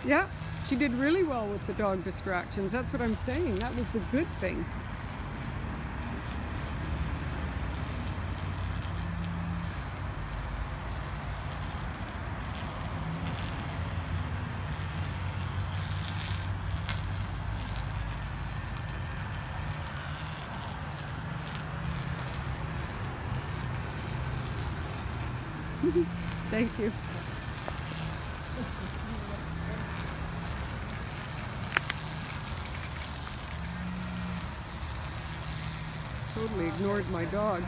Yeah, she did really well with the dog distractions. That's what I'm saying. That was the good thing. Thank you. Totally ignored my dog.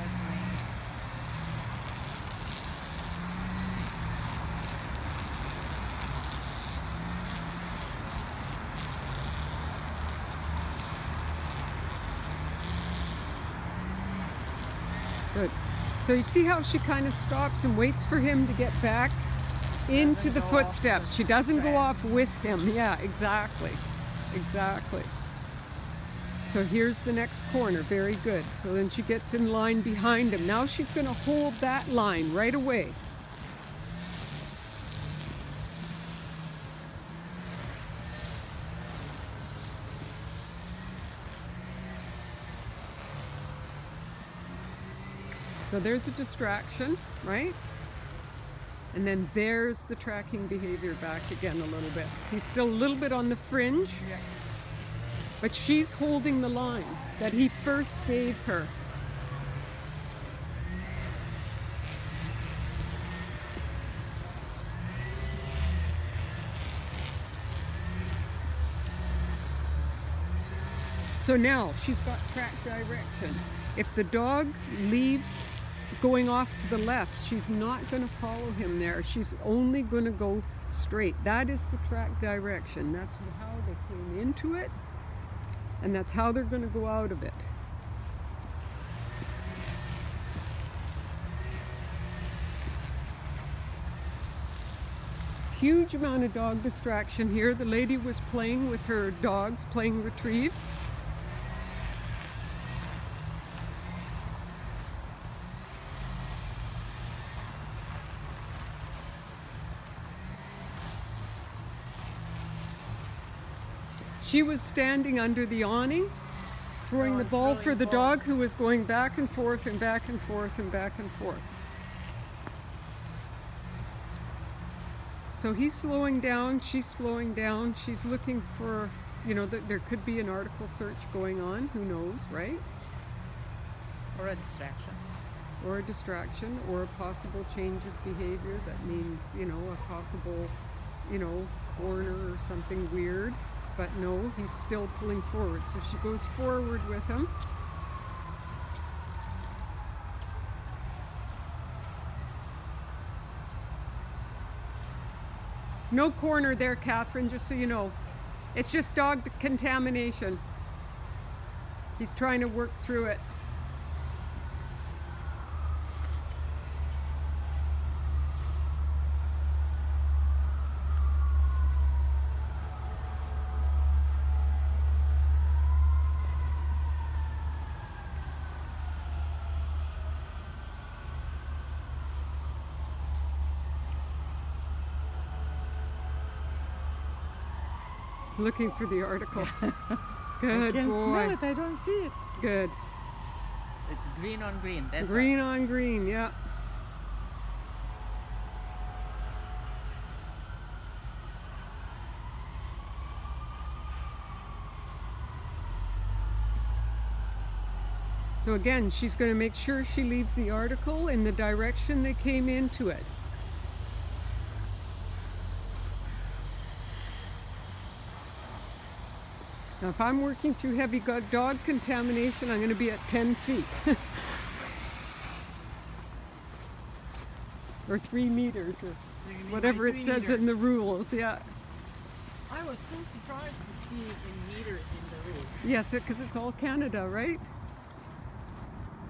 Good. So you see how she kind of stops and waits for him to get back into the footsteps. She doesn't go off with him. Yeah, exactly. Exactly. So here's the next corner. Very good. So then she gets in line behind him. Now she's going to hold that line right away. So there's a distraction, right? And then there's the tracking behavior back again a little bit. He's still a little bit on the fringe, but she's holding the line that he first gave her. So now she's got track direction. If the dog leaves going off to the left, she's not going to follow him there. She's only going to go straight. That is the track direction. That's how they came into it, and that's how they're going to go out of it. Huge amount of dog distraction here. The lady was playing with her dogs, playing retrieve. She was standing under the awning, throwing the ball for the dog, who was going back and forth and back and forth and back and forth. So he's slowing down, she's slowing down, she's looking for, you know, there could be an article search going on, who knows, right? Or a distraction. Or a distraction, or a possible change of behavior that means, you know, a possible, you know, corner or something weird. But no, he's still pulling forward. So she goes forward with him. There's no corner there, Kathryn, just so you know. It's just dog contamination. He's trying to work through it. Looking for the article. Good I can boy. smell it, I don't see it. Good. It's green on green. That's green on green, yeah. So again, she's going to make sure she leaves the article in the direction they came into it. Now, if I'm working through heavy dog contamination, I'm going to be at 10 feet. Or 3 meters, or whatever it says in the rules, yeah. I was so surprised to see it in meter in the rules. Yes, because it's all Canada, right?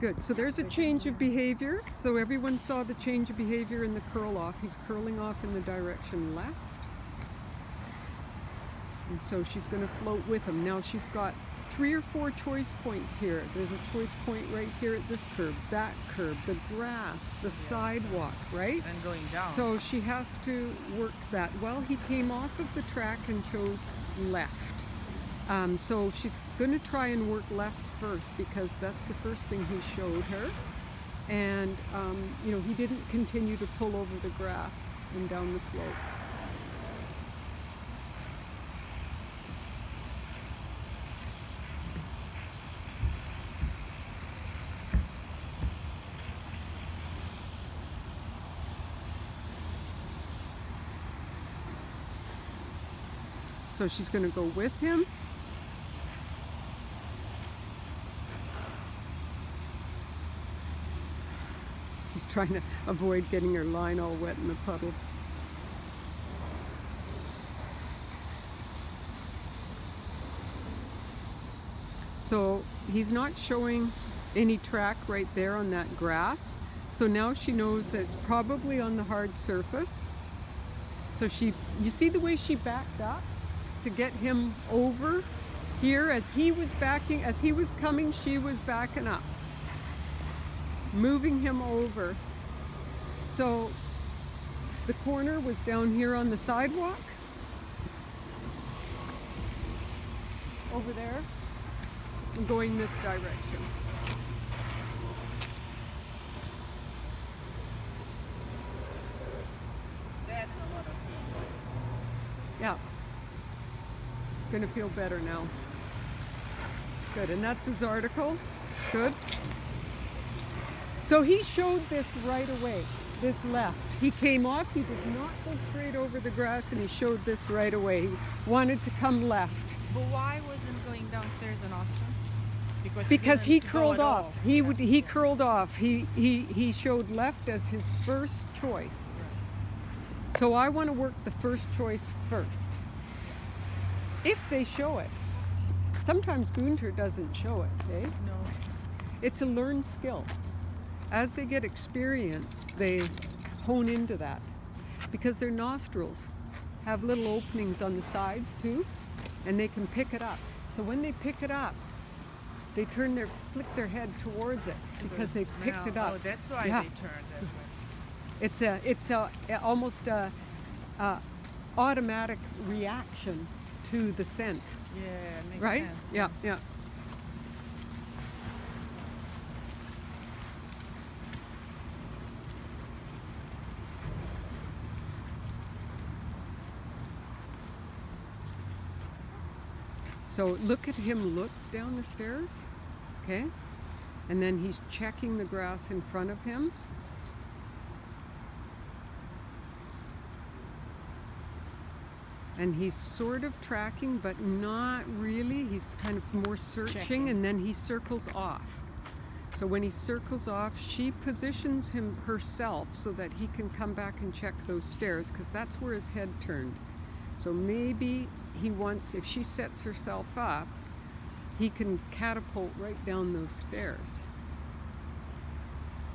Good. So there's a change of behavior. So everyone saw the change of behavior in the curl off. He's curling off in the direction left. And so she's going to float with him. Now she's got 3 or 4 choice points here. There's a choice point right here at this curb, that curb, the grass, the sidewalk, right? And going down. So she has to work that. Well, he came off of the track and chose left. So she's going to try and work left first because that's the first thing he showed her. And, you know, he didn't continue to pull over the grass and down the slope. So she's going to go with him. She's trying to avoid getting her line all wet in the puddle. So he's not showing any track right there on that grass. So now she knows that it's probably on the hard surface. So you see the way she backed up to get him over here as he was coming, she was backing up, moving him over. So the corner was down here on the sidewalk, over there, and going this direction. That's a lot of heat. Yeah. It's going to feel better now. Good, and that's his article. Good. So he showed this right away, this left. He came off, he did not go straight over the grass, and he showed this right away. He wanted to come left. But why wasn't going downstairs an option? Because he didn't curled go at off. all. He curled off. He showed left as his first choice. Right. So I want to work the first choice first. If they show it. Sometimes Gunter doesn't show it, eh? No. It's a learned skill. As they get experience, they hone into that. Because their nostrils have little openings on the sides too, and they can pick it up. So when they pick it up, they flick their head towards it because they picked it up. Oh, that's why Yeah. they turned that way. It's almost a automatic reaction to the scent, Yeah, makes right? sense. Yeah, yeah. So look at him look down the stairs, okay? And then he's checking the grass in front of him. And he's sort of tracking, but not really. He's kind of more searching, and then he circles off. So when he circles off, she positions herself so that he can come back and check those stairs, because that's where his head turned. So maybe he wants, if she sets herself up, he can catapult right down those stairs.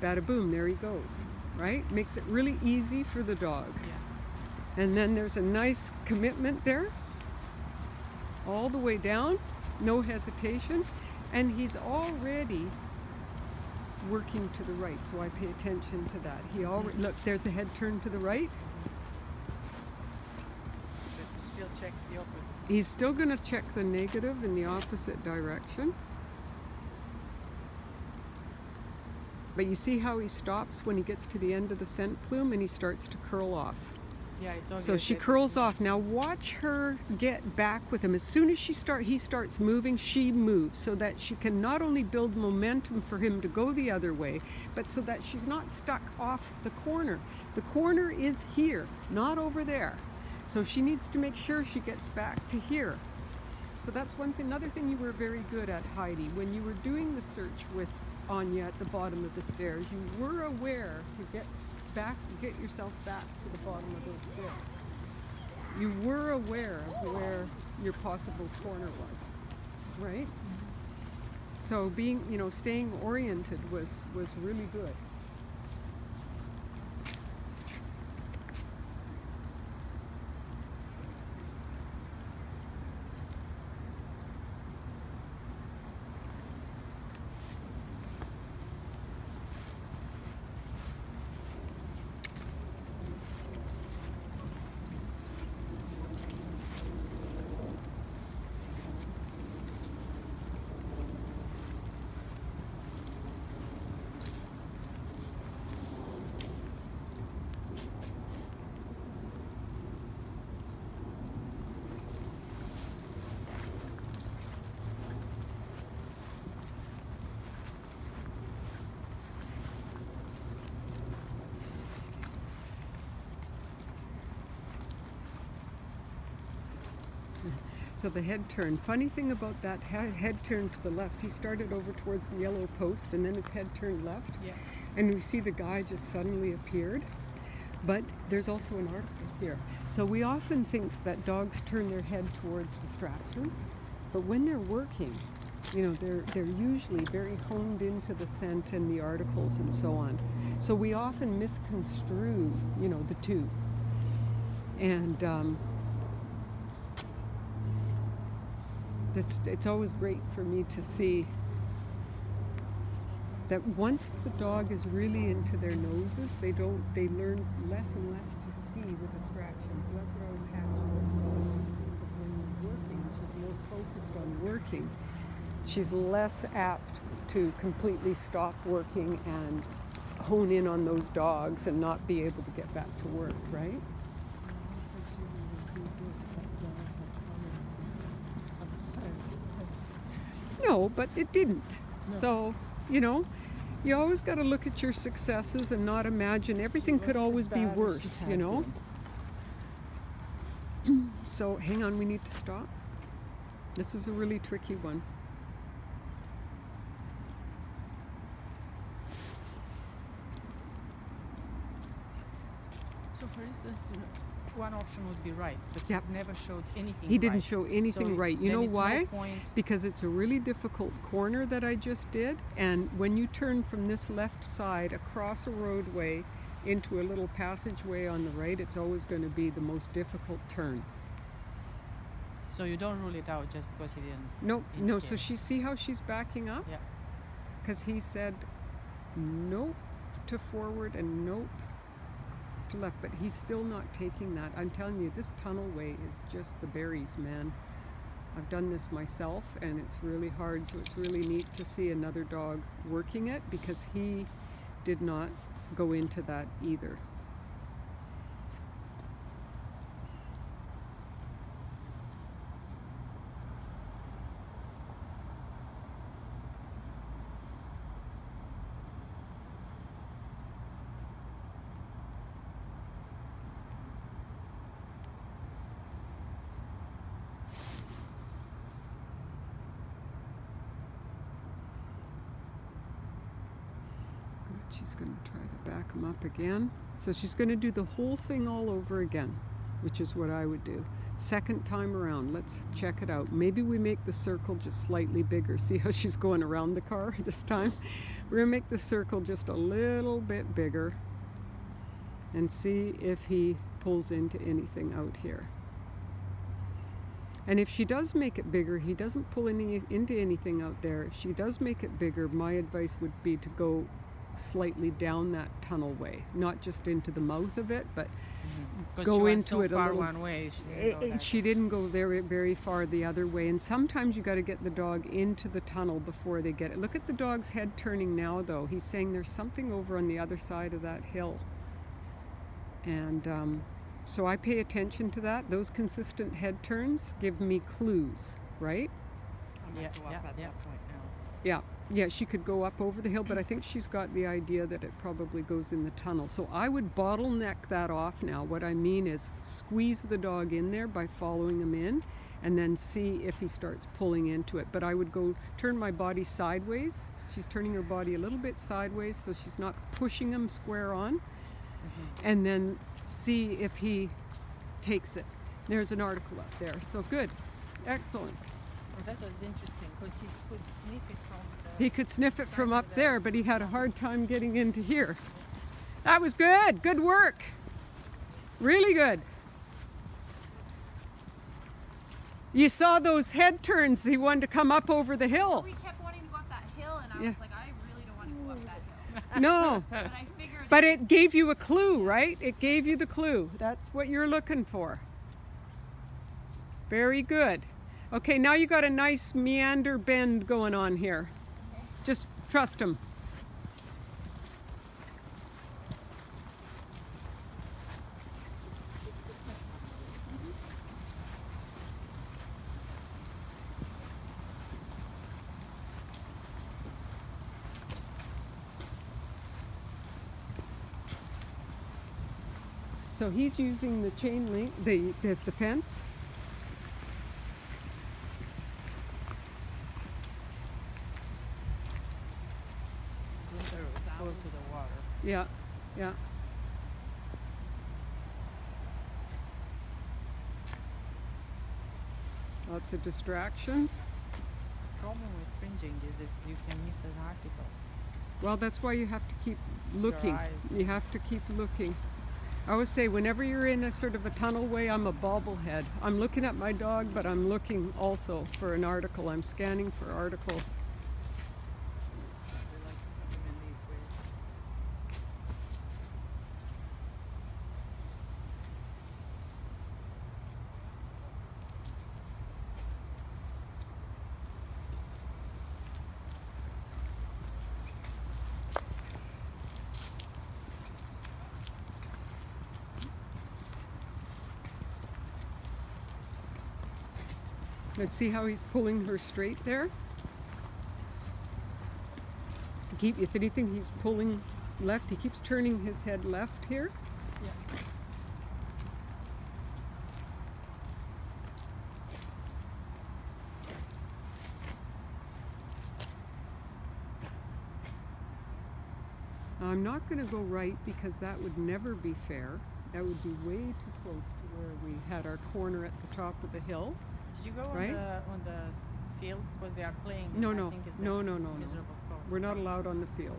Bada boom, there he goes, right? Makes it really easy for the dog. Yeah. And then there's a nice commitment there, all the way down, no hesitation. And he's already working to the right, so I pay attention to that. He already, look, there's a head turn to the right. But he still checks the opposite. He's still going to check the negative in the opposite direction. But you see how he stops when he gets to the end of the scent plume and he starts to curl off. Yeah, it's obvious. So she that curls off. Now watch her get back with him. As soon as he starts moving, she moves so that she can not only build momentum for him to go the other way, but so that she's not stuck off the corner. The corner is here, not over there. So she needs to make sure she gets back to here. So that's one thing. Another thing you were very good at, Heidi, when you were doing the search with Anya at the bottom of the stairs, you were aware to get yourself back to the bottom of those stairs. You were aware of where your possible corner was, right? So being, staying oriented was really good. So the head turn. Funny thing about that head turn to the left, he started over towards the yellow post and then his head turned left. Yeah. And we see the guy just suddenly appeared. But there's also an article here. So we often think that dogs turn their head towards distractions, but when they're working, you know, they're usually very honed into the scent and the articles and so on. So we often misconstrue, you know, the two. And it's always great for me to see that once the dog is really into their noses, they learn less and less to see the distractions. So that's what I always have with dogs, because when you're working, she's more focused on working. She's less apt to completely stop working and hone in on those dogs and not be able to get back to work, right? No, but it didn't. No. So, you know, you always got to look at your successes and not imagine everything could always be worse, you know? So, hang on, we need to stop. This is a really tricky one. So, for instance, one option would be right, but Yep. he never showed anything He didn't right. show anything So right. You then know it's why? No point. Because it's a really difficult corner that I just did, and when you turn from this left side across a roadway into a little passageway on the right, it's always going to be the most difficult turn. So you don't rule it out just because he didn't. No, no. So indicate. see how she's backing up? Yeah. Because he said nope to forward and nope to left, but he's still not taking that. I'm telling you, this tunnel way is just the berries, man. I've done this myself and it's really hard, so it's really neat to see another dog working it, because he did not go into that either. She's going to try to back him up again. So she's going to do the whole thing all over again, which is what I would do. Second time around, let's check it out. Maybe we make the circle just slightly bigger. See how she's going around the car this time? We're going to make the circle just a little bit bigger and see if he pulls into anything out here. And if she does make it bigger, he doesn't pull into anything out there. If she does make it bigger, my advice would be to go slightly down that tunnel way, not just into the mouth of it, but go into it a little. One way. She didn't go very far the other way, and sometimes you got to get the dog into the tunnel before they get it. Look at the dog's head turning now, though. He's saying there's something over on the other side of that hill, and so I pay attention to that. Those consistent head turns give me clues, right? Yeah, at that point now. Yeah, she could go up over the hill, but I think she's got the idea that it probably goes in the tunnel. So I would bottleneck that off now. What I mean is squeeze the dog in there by following him in, and then see if he starts pulling into it. But I would go turn my body sideways. She's turning her body a little bit sideways so she's not pushing him square on, and then see if he takes it. There's an article up there. So good. Excellent. Well, that was interesting because he could sniff it from He could sniff it from up there, but he had a hard time getting into here. That was good. Good work. Really good. You saw those head turns. He wanted to come up over the hill. We kept wanting to go up that hill, and I was like, I really don't want to go up that hill. No. But I figured. But it gave you a clue, right? It gave you the clue. That's what you're looking for. Very good. Okay, now you got a nice meander bend going on here. Just trust him. So he's using the chain link, the fence. Yeah, yeah. Lots of distractions. The problem with cringing is that you can miss an article. Well, that's why you have to keep Your looking. eyes. You have to keep looking. I always say, whenever you're in a sort of a tunnel way, I'm a bobblehead. I'm looking at my dog, but I'm looking also for an article. I'm scanning for articles. We like to put them in these ways. Let's see how he's pulling her straight there. If anything, he's pulling left. He keeps turning his head left here. Yeah. I'm not going to go right because that would never be fair. That would be way too close to where we had our corner at the top of the hill. Did you go Right? on the field because they are playing? No, I no, think it's the no, no, no, no. miserable cold. We're not allowed on the field.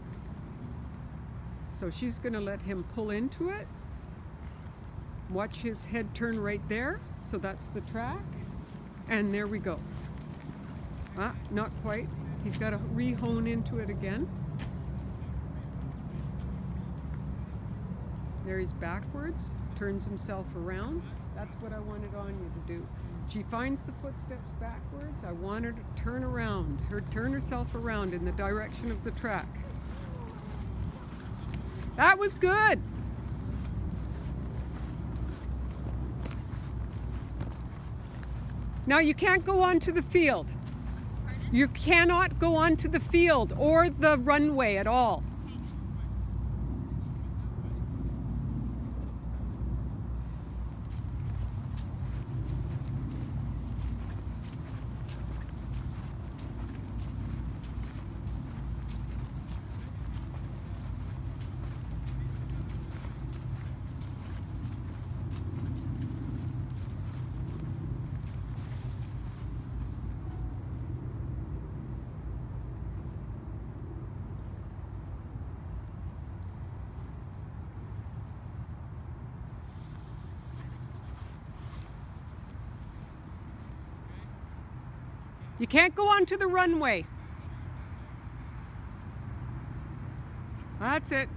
So she's going to let him pull into it. Watch his head turn right there. So that's the track. And there we go. Ah, not quite. He's got to re-hone into it again. There he's backwards, turns himself around. That's what I wanted Anya to do. She finds the footsteps backwards. I want her to turn around, turn herself around in the direction of the track. That was good. Now you can't go onto the field. You cannot go onto the field or the runway at all. You can't go onto the runway. That's it.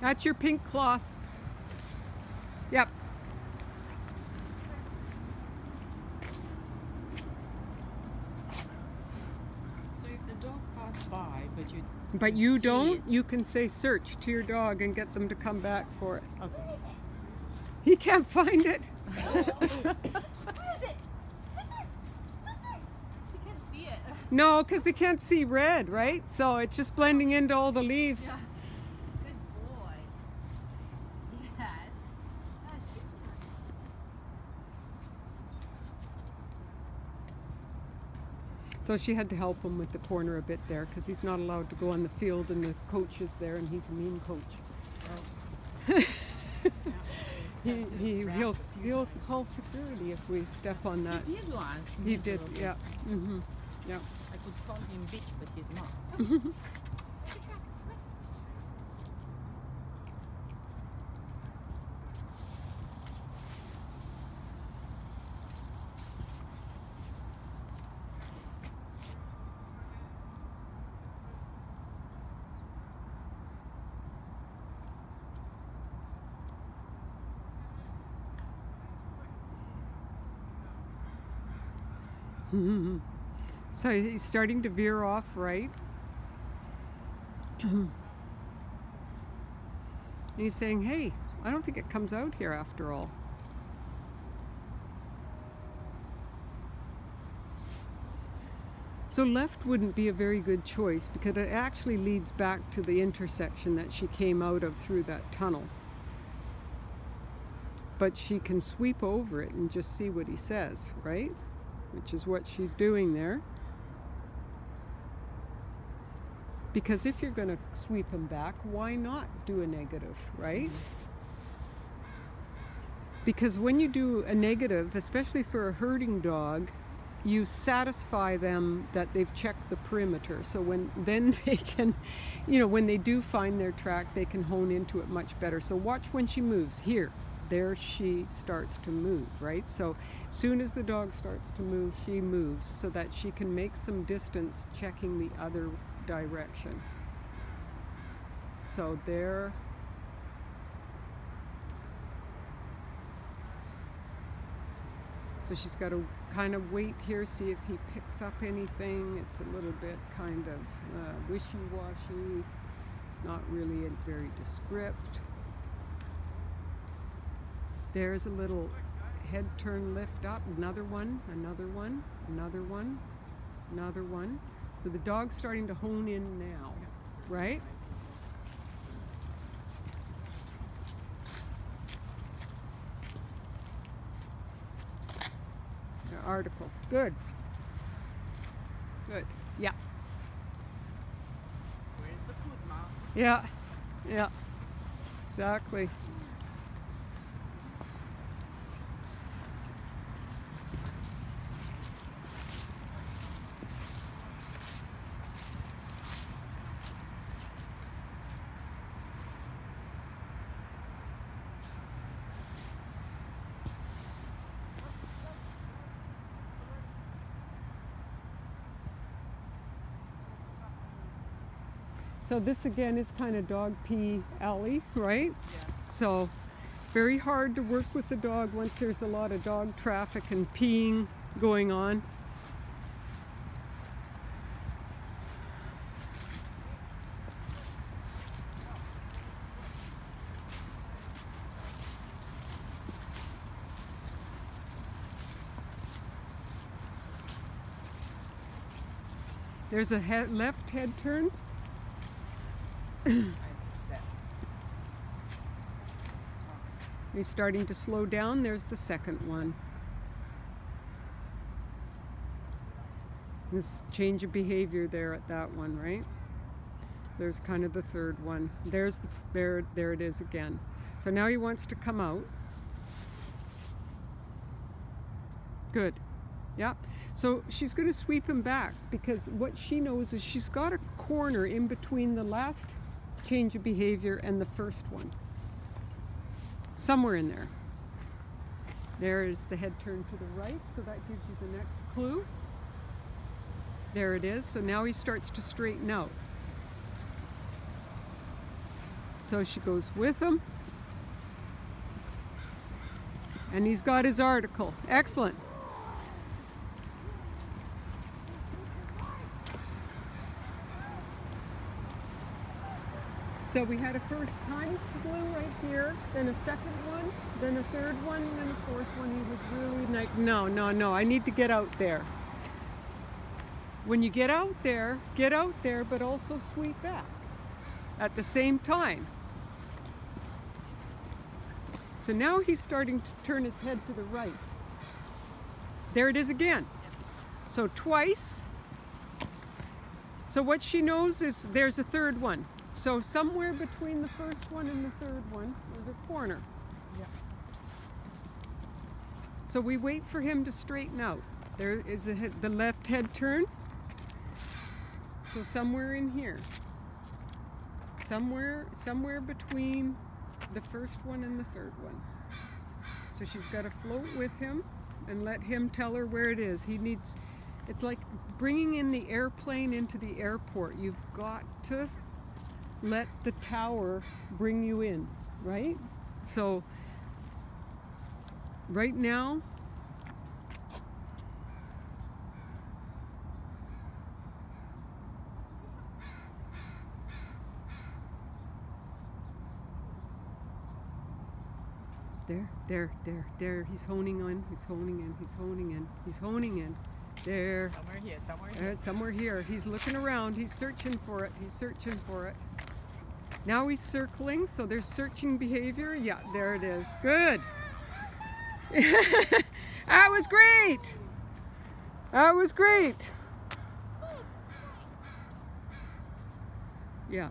That's your pink cloth. Yep. So if the dog passed by, But you see don't, it. you can say search to your dog and get them to come back for it. Okay. He can't find it. Where is it? What's this? What's this? You can't see it. No, because they can't see red, right? So it's just blending into all the leaves. Yeah. Good boy. Yes. That's good. So she had to help him with the corner a bit there because he's not allowed to go on the field and the coach is there and he's a mean coach. He'll call security if we step on that. He did once. He did, miserable. yeah. Mm-hmm. Yeah. I could call him bitch, but he's not. So he's starting to veer off right. He's saying, hey, I don't think it comes out here after all. So left wouldn't be a very good choice because it actually leads back to the intersection that she came out of through that tunnel. But she can sweep over it and just see what he says, right? Which is what she's doing there. Because if you're going to sweep him back, why not do a negative, right? Because when you do a negative, especially for a herding dog, you satisfy them that they've checked the perimeter. So then they can, you know, when they do find their track, they can hone into it much better. So watch when she moves. Here, there she starts to move, right? So soon as the dog starts to move, she moves so that she can make some distance checking the other direction. So there. So she's got to kind of wait here, see if he picks up anything. It's a little bit kind of wishy-washy. It's not really very descript. There's a little head turn lift up, another one, another one, another one, another one. So the dog's starting to hone in now, right? The article, good. Good, yeah. Where's the food, Mom? Yeah, yeah, exactly. So this again is kind of dog pee alley, right? Yeah. So very hard to work with the dog once there's a lot of dog traffic and peeing going on. There's a left head turn. He's starting to slow down. There's the second one. This change of behavior there at that one, right? So there's kind of the third one. There's there it is again. So now he wants to come out. Good. Yeah. So she's going to sweep him back because what she knows is she's got a corner in between the last change of behavior and the first one. Somewhere in there. There is the head turn to the right, so that gives you the next clue. There it is. So now he starts to straighten out. So she goes with him. And he's got his article. Excellent. So we had a first time glue right here, then a second one, then a third one, and then a fourth one. He was really nice. No, I need to get out there. When you get out there, but also sweep back at the same time. So now he's starting to turn his head to the right. There it is again. So twice. So what she knows is there's a third one. So somewhere between the first one and the third one is a corner. Yeah. So we wait for him to straighten out. There is the left head turn. So somewhere in here. Somewhere between the first one and the third one. So she's got to float with him and let him tell her where it is. He needs, it's like bringing in the airplane into the airport. You've got to let the tower bring you in, right? So right now, There. He's honing in. He's honing in. He's honing in. He's honing in. There. Somewhere here, somewhere here. Somewhere here. He's looking around. He's searching for it. He's searching for it. Now he's circling, so there's searching behavior. Yeah, there it is. Good. That was great. That was great. Yeah.